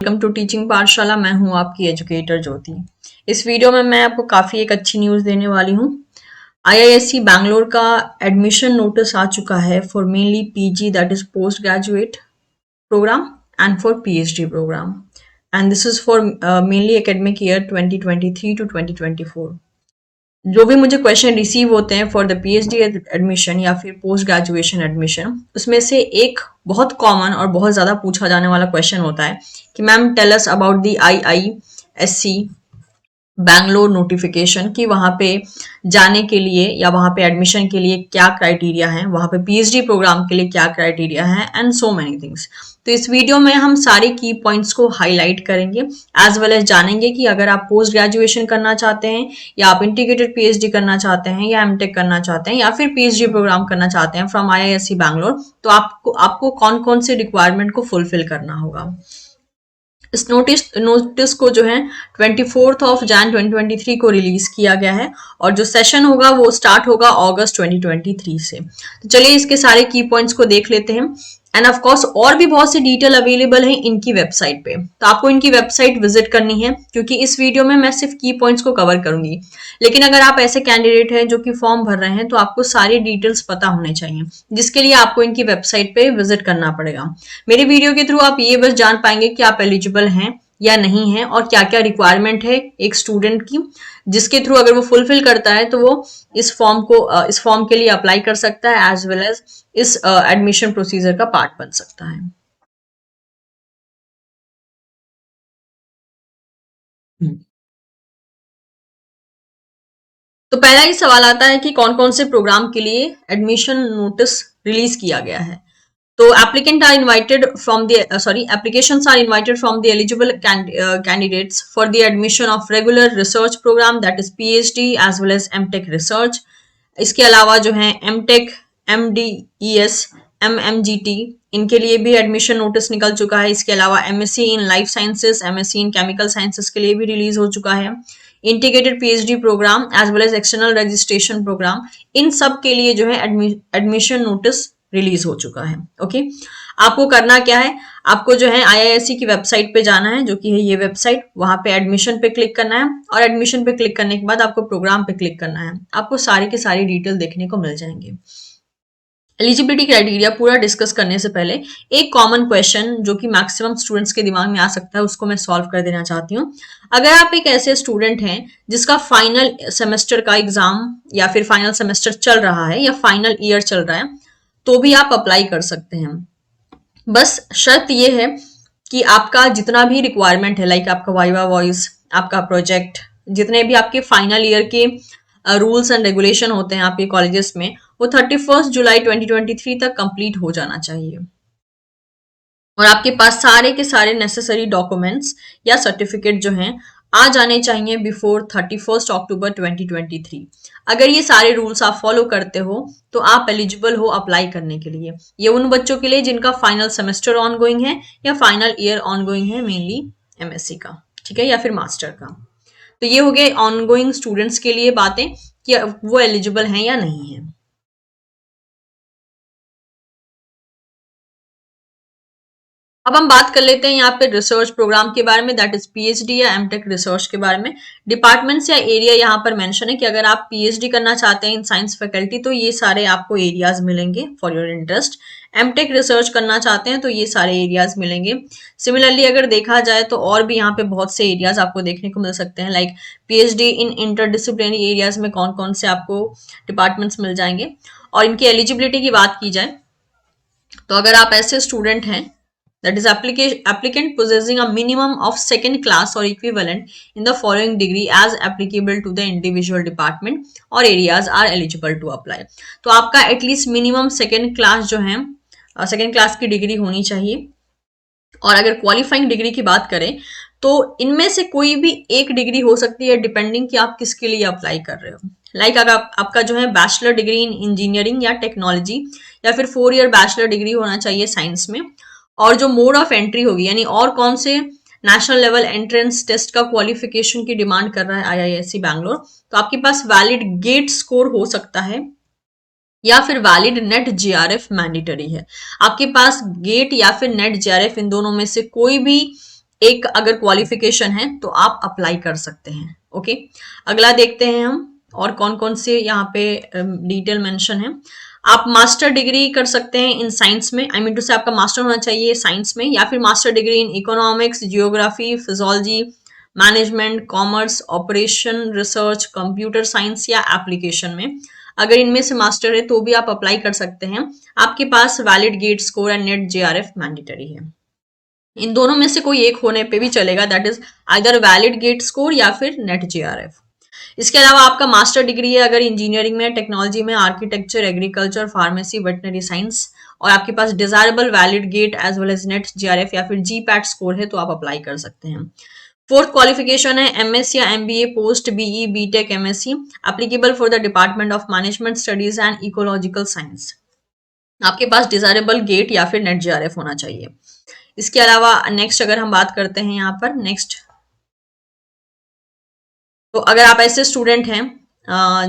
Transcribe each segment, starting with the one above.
Welcome to teaching पाठशाला। मैं हूं आपकी एजुकेटर ज्योति। इस वीडियो में मैं आपको काफ़ी एक अच्छी न्यूज़ देने वाली हूं। आईआईएससी बैंगलोर का एडमिशन नोटिस आ चुका है for mainly PG, that is post graduate program, and for PhD program, and this is for mainly academic year 2023 to 2024। जो भी मुझे क्वेश्चन रिसीव होते हैं फॉर द पीएचडी एडमिशन या फिर पोस्ट ग्रेजुएशन एडमिशन, उसमें से एक बहुत कॉमन और बहुत ज़्यादा पूछा जाने वाला क्वेश्चन होता है कि ma'am tell us about the IISc Bangalore notification, कि वहाँ पे जाने के लिए या वहाँ पे एडमिशन के लिए क्या क्राइटेरिया है, वहाँ पे पीएचडी प्रोग्राम के लिए क्या क्राइटेरिया है, एंड सो मैनी थिंग्स। तो इस वीडियो में हम सारे की पॉइंट्स को हाईलाइट करेंगे, एज वेल एज जानेंगे कि अगर आप पोस्ट ग्रेजुएशन करना चाहते हैं या आप इंटीग्रेटेड पीएचडी करना चाहते हैं या एमटेक करना चाहते हैं या फिर पीएचडी प्रोग्राम करना चाहते हैं फ्रॉम आईआईएससी बैंगलोर, तो आपको कौन कौन से रिक्वायरमेंट को फुलफिल करना होगा। इस नोटिस को जो है 24 Jan 2023 को रिलीज किया गया है और जो सेशन होगा वो स्टार्ट होगा अगस्त 2023 से। तो चलिए इसके सारे की पॉइंट्स को देख लेते हैं। एंड ऑफ कोर्स और भी बहुत सी डिटेल अवेलेबल है इनकी वेबसाइट पे, तो आपको इनकी वेबसाइट विजिट करनी है, क्योंकि इस वीडियो में मैं सिर्फ की पॉइंट्स को कवर करूंगी। लेकिन अगर आप ऐसे कैंडिडेट हैं जो कि फॉर्म भर रहे हैं, तो आपको सारी डिटेल्स पता होने चाहिए, जिसके लिए आपको इनकी वेबसाइट पे विजिट करना पड़ेगा। मेरी वीडियो के थ्रू आप ये बस जान पाएंगे कि आप एलिजिबल हैं या नहीं है और क्या क्या रिक्वायरमेंट है एक स्टूडेंट की, जिसके थ्रू अगर वो फुलफिल करता है तो वो इस फॉर्म के लिए अप्लाई कर सकता है, एज वेल एज इस एडमिशन प्रोसीजर का पार्ट बन सकता है। तो पहला ही सवाल आता है कि कौन कौन से प्रोग्राम के लिए एडमिशन नोटिस रिलीज किया गया है। तो applicant are invited from the applications are invited from the eligible candidates for the admission of regular research program, that is PhD as well as MTech research। इसके अलावा जो है MTech, MDES, MMGT, इनके लिए भी एडमिशन नोटिस निकल चुका है। इसके अलावा MSc in life sciences, MSc in chemical sciences के लिए भी रिलीज हो चुका है। Integrated PhD program as well as external registration program, इन सब के लिए जो है एडमिशन नोटिस रिलीज हो चुका है। ओके, आपको करना क्या है, आपको जो है आईआईएससी की वेबसाइट पे जाना है, जो कि है ये वेबसाइट। वहां पे एडमिशन पे क्लिक करना है और एडमिशन पे क्लिक करने के बाद आपको प्रोग्राम पे क्लिक करना है। आपको सारी की सारी डिटेल देखने को मिल जाएंगे। एलिजिबिलिटी क्राइटेरिया पूरा डिस्कस करने से पहले एक कॉमन क्वेश्चन जो कि मैक्सिमम स्टूडेंट्स के दिमाग में आ सकता है, उसको मैं सॉल्व कर देना चाहती हूँ। अगर आप एक ऐसे स्टूडेंट हैं जिसका फाइनल सेमेस्टर का एग्जाम या फिर फाइनल सेमेस्टर चल रहा है या फाइनल ईयर चल रहा है, तो भी आप अप्लाई कर सकते हैं। बस शर्त ये है कि आपका जितना भी रिक्वायरमेंट है, लाइक आपका वाइवा वॉइस, आपका प्रोजेक्ट, जितने भी आपके फाइनल ईयर के रूल्स एंड रेगुलेशन होते हैं आपके कॉलेजेस में, वो 31 जुलाई 2023 तक कंप्लीट हो जाना चाहिए। और आपके पास सारे के सारे नेसेसरी डॉक्यूमेंट्स या सर्टिफिकेट जो हैं आ जाने चाहिए बिफोर 31 अक्टूबर 2023। अगर ये सारे रूल्स आप फॉलो करते हो तो आप एलिजिबल हो अप्लाई करने के लिए। ये उन बच्चों के लिए जिनका फाइनल सेमेस्टर ऑनगोइंग है या फाइनल ईयर ऑनगोइंग है, मेनली एमएससी का, ठीक है, या फिर मास्टर का। तो ये हो गए ऑनगोइंग स्टूडेंट्स के लिए बातें कि वो एलिजिबल हैं या नहीं है। अब हम बात कर लेते हैं यहाँ पे रिसर्च प्रोग्राम के बारे में, दैट इज पीएचडी या एमटेक रिसर्च के बारे में। डिपार्टमेंट्स या एरिया यहाँ पर मेंशन है कि अगर आप पीएचडी करना चाहते हैं इन साइंस फैकल्टी, तो ये सारे आपको एरियाज मिलेंगे for your interest. MTech research करना चाहते हैं तो ये सारे एरियाज मिलेंगे। सिमिलरली अगर देखा जाए तो और भी यहाँ पे बहुत से एरियाज आपको देखने को मिल सकते हैं, like PhD in interdisciplinary areas में कौन कौन से आपको डिपार्टमेंट्स मिल जाएंगे। और इनकी एलिजिबिलिटी की बात की जाए तो अगर आप ऐसे स्टूडेंट हैं, that is applicant possessing a minimum of second class or equivalent in the following degree as applicable to the individual department or areas are eligible to apply। तो आपका एटलीस्ट मिनिमम सेकेंड क्लास जो है, second class की degree होनी चाहिए। और अगर qualifying degree की बात करें तो इनमें से कोई भी एक डिग्री हो सकती है, डिपेंडिंग कि आप किसके लिए अप्लाई कर रहे हो। लाइक अगर आपका जो है बैचलर डिग्री इन इंजीनियरिंग या टेक्नोलॉजी या फिर 4 ईयर बैचलर डिग्री होना चाहिए साइंस में, और जो मोड ऑफ एंट्री होगी यानी और कौन से नेशनल लेवल एंट्रेंस टेस्ट का क्वालिफिकेशन की डिमांड कर रहा है आईआईएससी बैंगलोर, तो आपके पास वैलिड गेट स्कोर हो सकता है या फिर वैलिड नेट जीआरएफ मैंडेटरी है। आपके पास गेट या फिर नेट जीआरएफ इन दोनों में से कोई भी एक अगर क्वालिफिकेशन है तो आप अप्लाई कर सकते हैं। ओके, अगला देखते हैं हम और कौन कौन से यहाँ पे डिटेल मेंशन है। आप मास्टर डिग्री कर सकते हैं इन साइंस में, आई मीन टू से आपका मास्टर होना चाहिए साइंस में, या फिर master degree in economics, geography, physiology, management, commerce, operation, research, computer science या एप्लीकेशन में। अगर इनमें से मास्टर है तो भी आप अप्लाई कर सकते हैं। आपके पास valid GATE score and NET JRF mandatory है। इन दोनों में से कोई एक होने पे भी चलेगा, that is either valid GATE score या फिर नेट जेआरएफ। इसके अलावा आपका मास्टर डिग्री है अगर इंजीनियरिंग में, टेक्नोलॉजी में, architecture, agriculture, pharmacy, veterinary science, और आपके पास desirable valid GATE as well as NET JRF या फिर जी पैट स्कोर है तो आप अप्लाई कर सकते हैं। फोर्थ क्वालिफिकेशन है एमएस या MBA post BE BTech MSc applicable for the department of management studies and ecological science. आपके पास डिजायरेबल गेट या फिर नेट जेआरएफ होना चाहिए। इसके अलावा नेक्स्ट अगर हम बात करते हैं यहाँ पर नेक्स्ट, तो अगर आप ऐसे स्टूडेंट हैं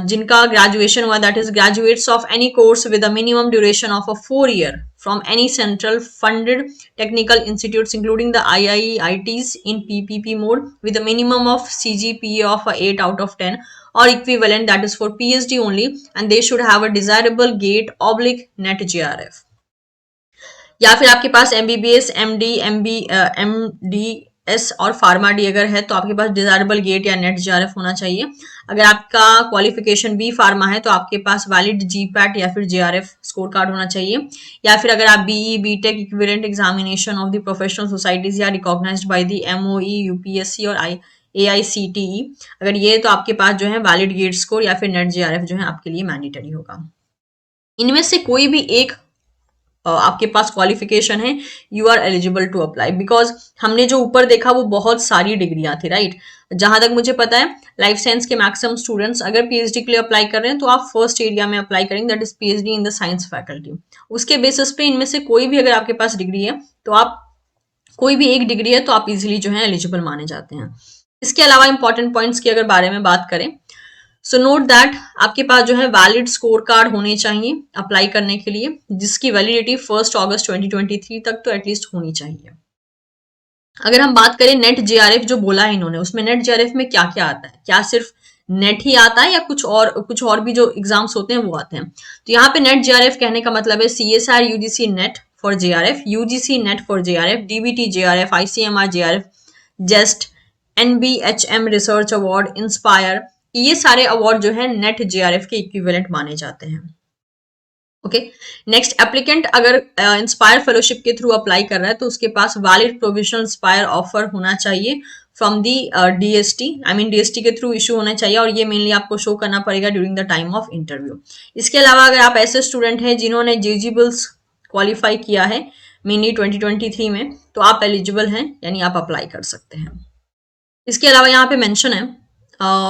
जिनका ग्रेजुएशन हुआ, that is graduates of any course with a minimum duration of a 4 year from any central funded technical institutes including the IIITs in PPP mode with a minimum of CGPA of 8/10 or equivalent, that is for PhD only, and they should have a desirable gate oblique net GRF। या फिर आपके पास MBBS, MD, MDS और pharma D अगर है तो आपके पास desirable gate या नेट जेआरएफ होना चाहिए। अगर आपका क्वालिफिकेशन बी फार्मा है तो आपके पास वैलिड जी पैट या फिर जेआरएफ स्कोर कार्ड होना चाहिए। या फिर अगर आप BE BTech equivalent examination of the professional societies या recognised by the MoE, UPSC और AICTE अगर ये, तो आपके पास जो है वैलिड गेट स्कोर या फिर नेट जेआरएफ जो है आपके लिए मैंडेटरी होगा। इनमें से कोई भी एक आपके पास क्वालिफिकेशन है, you are eligible to apply, because हमने जो ऊपर देखा वो बहुत सारी डिग्रियां थी, राइट। जहां तक मुझे पता है लाइफ साइंस के मैक्सिमम स्टूडेंट्स अगर पीएचडी के लिए अप्लाई कर रहे हैं तो आप फर्स्ट एरिया में अप्लाई करेंगे, that is PhD in the science faculty. उसके बेसिस पे इनमें से कोई भी अगर आपके पास डिग्री है तो आप, कोई भी एक डिग्री है तो आप इजिली जो है एलिजिबल माने जाते हैं। इसके अलावा इंपॉर्टेंट पॉइंट्स की अगर बारे में बात करें, सो नोट दैट आपके पास जो है वैलिड स्कोर कार्ड होने चाहिए अप्लाई करने के लिए, जिसकी वैलिडिटी 1 अगस्त 2023 तक तो एटलीस्ट होनी चाहिए। अगर हम बात करें नेट जेआरएफ जो बोला है इन्होंने, उसमें नेट जेआरएफ में क्या क्या आता है, क्या सिर्फ नेट ही आता है या कुछ और भी जो एग्जाम्स होते हैं वो आते हैं। तो यहाँ पे नेट जेआरएफ कहने का मतलब है CSIR UGC NET for JRF, UGC NET for JRF, DBT JRF, ICMR JRF, JEST, NBHM research award, inspire, ये सारे अवार्ड जो है नेट जेआरएफ के इक्विवेलेंट माने जाते हैं। ओके, नेक्स्ट, एप्लीकेंट अगर इंस्पायर फेलोशिप के थ्रू अप्लाई कर रहा है तो उसके पास वैलिड प्रोविजनल इंस्पायर ऑफर होना चाहिए from the DST, I mean DST के थ्रू इशू होना चाहिए, और ये मेनली आपको शो करना पड़ेगा during the time of interview. इसके अलावा अगर आप ऐसे स्टूडेंट हैं जिन्होंने जेजीबल्स क्वालिफाई किया है मेनली 2023 में तो आप एलिजिबल हैं, यानी आप अप्लाई कर सकते हैं। इसके अलावा यहाँ पे मेंशन है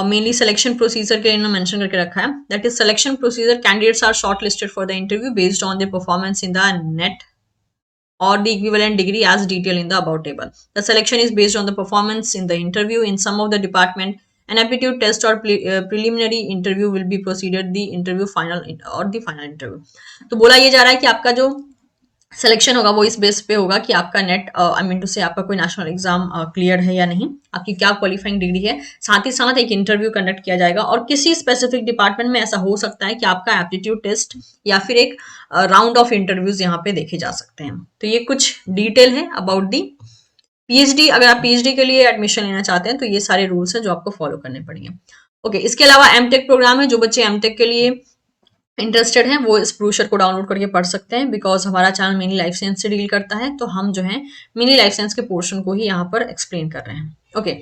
मेनली सिलेक्शन प्रोसीजर के इन्होंने मेंशन करके रखा है, that is selection procedure, candidates are short listed for the interview based on the performance in the NET or the equivalent degree as detailed in the above table. The selection is based on the performance in the interview. In some of the department, an aptitude test or preliminary interview will be proceeded the interview final or the final interview. तो बोला ये जा रहा है कि आपका जो selection होगा वो इस बेस पे होगा कि आपका नेट, आई मीन टू से आपका कोई नेशनल एग्जाम क्लियर है या नहीं, आपकी क्या क्वालिफाइंग डिग्री है, साथ ही साथ एक इंटरव्यू कंडक्ट किया जाएगा, और किसी स्पेसिफिक डिपार्टमेंट में ऐसा हो सकता है कि आपका एप्टीट्यूड टेस्ट या फिर एक राउंड ऑफ इंटरव्यूज यहाँ पे देखे जा सकते हैं। तो ये कुछ डिटेल है अबाउट दी पीएचडी। अगर आप पीएचडी के लिए एडमिशन लेना चाहते हैं तो ये सारे रूल्स हैं जो आपको फॉलो करने पड़ेंगे। ओके, इसके अलावा एमटेक प्रोग्राम है, जो बच्चे एमटेक के लिए इंटरेस्टेड हैं वो इस ब्रोशर को डाउनलोड करके पढ़ सकते हैं, बिकॉज हमारा चैनल मिनी लाइफ साइंस से डील करता है, तो हम जो है मिनी लाइफ साइंस के पोर्शन को ही यहाँ पर एक्सप्लेन कर रहे हैं। ओके,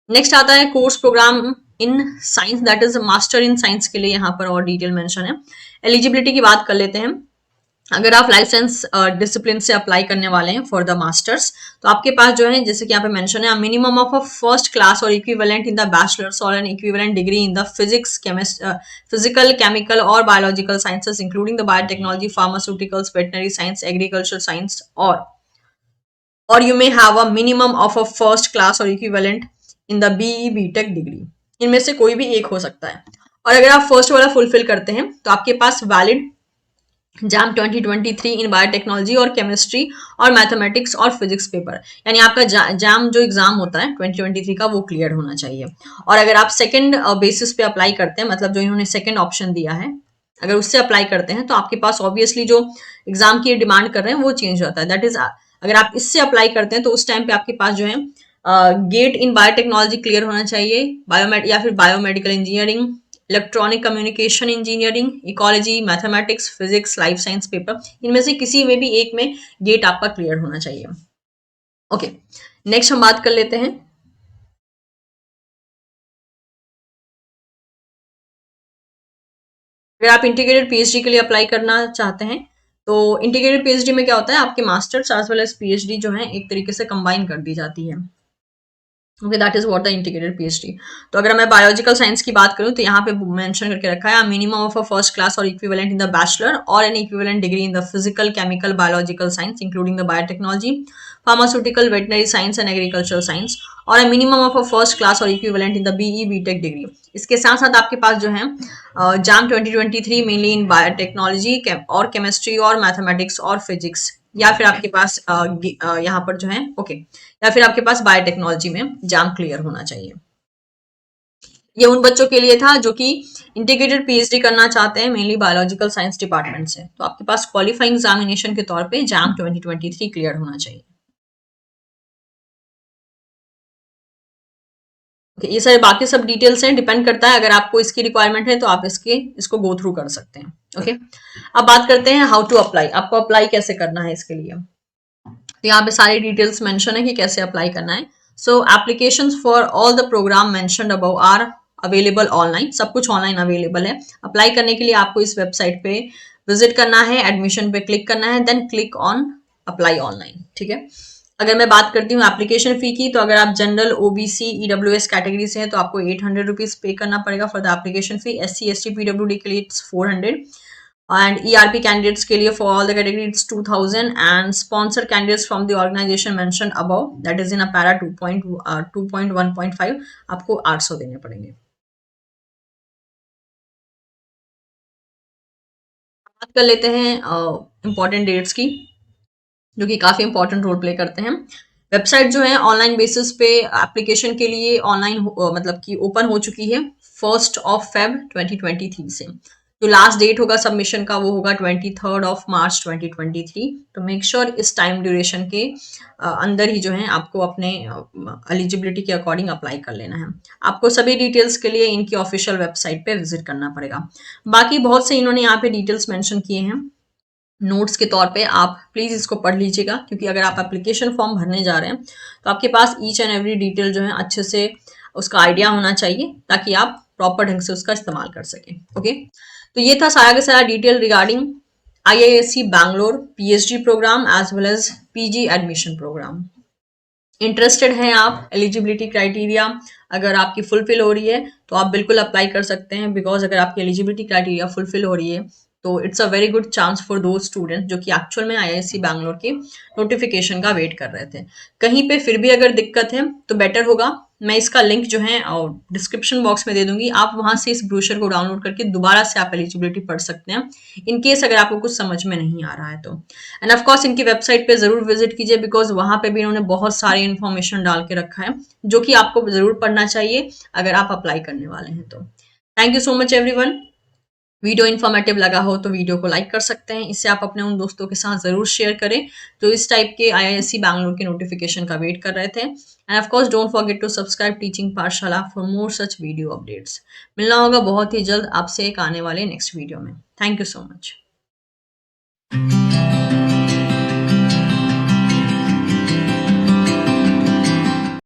नेक्स्ट आता है course program in science, that is master in science के लिए यहाँ पर और डिटेल मेंशन है। एलिजिबिलिटी की बात कर लेते हैं। अगर आप लाइफ साइंस डिसिप्लिन से अप्लाई करने वाले हैं फॉर द मास्टर्स तो आपके पास जो है, जैसे कि यहाँ पे मेंशन है, minimum of a first class और इक्विवेलेंट इन द बैचलर्स और an equivalent degree in the physical, chemical और biological sciences including the biotechnology, pharmaceuticals, veterinary science, agriculture science, और you may have a minimum of a first class और equivalent in the BE BTech degree. इनमें से कोई भी एक हो सकता है, और अगर आप फर्स्ट वाला फुलफिल करते हैं तो आपके पास वैलिड जैम 2023 इन बायोटेक्नोलॉजी और केमिस्ट्री और मैथमेटिक्स और फिजिक्स पेपर, यानी आपका जैम जो एग्जाम होता है 2023 का वो क्लियर होना चाहिए। और अगर आप सेकंड बेसिस पे अप्लाई करते हैं, मतलब जो इन्होंने सेकंड ऑप्शन दिया है, अगर उससे अप्लाई करते हैं तो आपके पास ऑब्वियसली जो एग्जाम की डिमांड कर रहे हैं वो चेंज होता है। दैट इज अगर आप इससे अप्लाई करते हैं तो उस टाइम पे आपके पास जो है गेट इन बायोटेक्नोलॉजी क्लियर होना चाहिए, बायोमेड या फिर biomedical engineering, electronic communication engineering, ecology, mathematics, physics, life science paper, इनमें से किसी में भी एक में गेट आपका क्लियर होना चाहिए। ओके, नेक्स्ट हम बात कर लेते हैं। अगर आप इंटीग्रेटेड पीएचडी के लिए अप्लाई करना चाहते हैं तो इंटीग्रेटेड पीएचडी में क्या होता है, आपके masters as well as PhD जो है एक तरीके से कंबाइन कर दी जाती है। Okay, that is what the integrated PhD. तो अगर मैं बायोलॉजिकल साइंस की बात करूं तो यहाँ पे मेंशन करके रखा है minimum of a first class और इक्विवेलेंट इन द बैचलर और an equivalent degree in the physical, chemical, biological science including the biotechnology, pharmaceutical, veterinary science and agricultural science, और a minimum of a first class और equivalent in the BE BTech degree. इसके साथ साथ आपके पास जो है जाम 2023 मेनली इन बायोटेक्नोलॉजी और केमिस्ट्री और मैथमेटिक्स और फिजिक्स, या फिर आपके पास यहाँ पर जो है ओके, या फिर आपके पास बायोटेक्नोलॉजी में जाम क्लियर होना चाहिए। ये उन बच्चों के लिए था जो कि इंटीग्रेटेड पीएचडी करना चाहते हैं मेनली बायोलॉजिकल साइंस डिपार्टमेंट से, तो आपके पास क्वालिफाइंग एग्जामिनेशन के तौर पे जाम 2023 क्लियर होना चाहिए। Okay, ये सारे बाकी सब डिटेल्स हैं, डिपेंड करता है, अगर आपको इसकी रिक्वायरमेंट है तो आप इसको गो थ्रू कर सकते हैं। ओके, अब बात करते हैं हाउ टू अप्लाई, आपको अप्लाई कैसे करना है इसके लिए। तो यहाँ पे सारी डिटेल्स मेंशन है कि कैसे अप्लाई करना है। So applications for all the program mentioned above are available online, सब कुछ ऑनलाइन अवेलेबल है। अप्लाई करने के लिए आपको इस वेबसाइट पे विजिट करना है, एडमिशन पे क्लिक करना है, then click on apply online. ठीक है, अगर मैं बात करती हूँ एप्लीकेशन फी की, तो अगर आप जनरल, ओबीसी, ईडब्ल्यूएस कैटेगरी से हैं तो आपको 800 रुपीज पे करना पड़ेगा for the application fee. SC, ST, PWD के लिए इट्स 400, and ERP candidates के लिए for all the categories it's 2000, and sponsor candidates from the organization mentioned above that is in a para 2.1.5 आपको 800 देने पड़ेंगे। बात कर लेते हैं इंपॉर्टेंट डेट्स की, जो कि काफी इंपॉर्टेंट रोल प्ले करते हैं। वेबसाइट जो है ऑनलाइन बेसिस पे एप्लीकेशन के लिए ऑनलाइन मतलब कि ओपन हो चुकी है 1 Feb 2023 से। जो लास्ट डेट होगा सबमिशन का वो होगा 23 मार्च 2023। तो मेक श्योर इस टाइम ड्यूरेशन के अंदर ही जो है आपको अपने एलिजिबिलिटी के अकॉर्डिंग अप्लाई कर लेना है। आपको सभी डिटेल्स के लिए इनकी ऑफिशियल वेबसाइट पे विजिट करना पड़ेगा। बाकी बहुत से इन्होंने यहाँ पे डिटेल्स मेंशन किए हैं नोट्स के तौर पे, आप प्लीज इसको पढ़ लीजिएगा, क्योंकि अगर आप एप्लीकेशन फॉर्म भरने जा रहे हैं तो आपके पास ईच एंड एवरी डिटेल जो है अच्छे से उसका आइडिया होना चाहिए, ताकि आप प्रॉपर ढंग से उसका इस्तेमाल कर सकें। ओके, तो ये था सारा का सारा detail regarding IISc Bangalore PhD program as well as PG admission program. Interested हैं आप, एलिजिबिलिटी क्राइटेरिया अगर आपकी फुलफिल हो रही है तो आप बिल्कुल अप्लाई कर सकते हैं, बिकॉज अगर आपकी एलिजिबिलिटी क्राइटेरिया फुलफिल हो रही है तो it's a very good chance for दो स्टूडेंट जो कि एक्चुअल में आईआईएससी बैंगलोर के नोटिफिकेशन का वेट कर रहे थे। कहीं पे फिर भी अगर दिक्कत है तो बेटर होगा, मैं इसका लिंक जो है डिस्क्रिप्शन बॉक्स में दे दूंगी, आप वहां से इस ब्रोशर को डाउनलोड करके दोबारा से आप एलिजिबिलिटी पढ़ सकते हैं, इन केस अगर आपको कुछ समझ में नहीं आ रहा है तो। एंड ऑफ कोर्स इनकी वेबसाइट पे जरूर विजिट कीजिए, बिकॉज वहां पे भी इन्होंने बहुत सारी इन्फॉर्मेशन डाल के रखा है जो कि आपको जरूर पढ़ना चाहिए अगर आप अप्लाई करने वाले हैं तो। Thank you so much everyone. Video informative लगा हो तो वीडियो को लाइक कर सकते हैं, इससे आप अपने उन दोस्तों के साथ जरूर शेयर करें जो इस टाइप के आईआईएससी बैंगलोर के नोटिफिकेशन का वेट कर रहे थे। And of course don't forget to subscribe teaching Pathshala for more such video updates. मिलना होगा बहुत ही जल्द आपसे एक आने वाले नेक्स्ट वीडियो में। Thank you so much.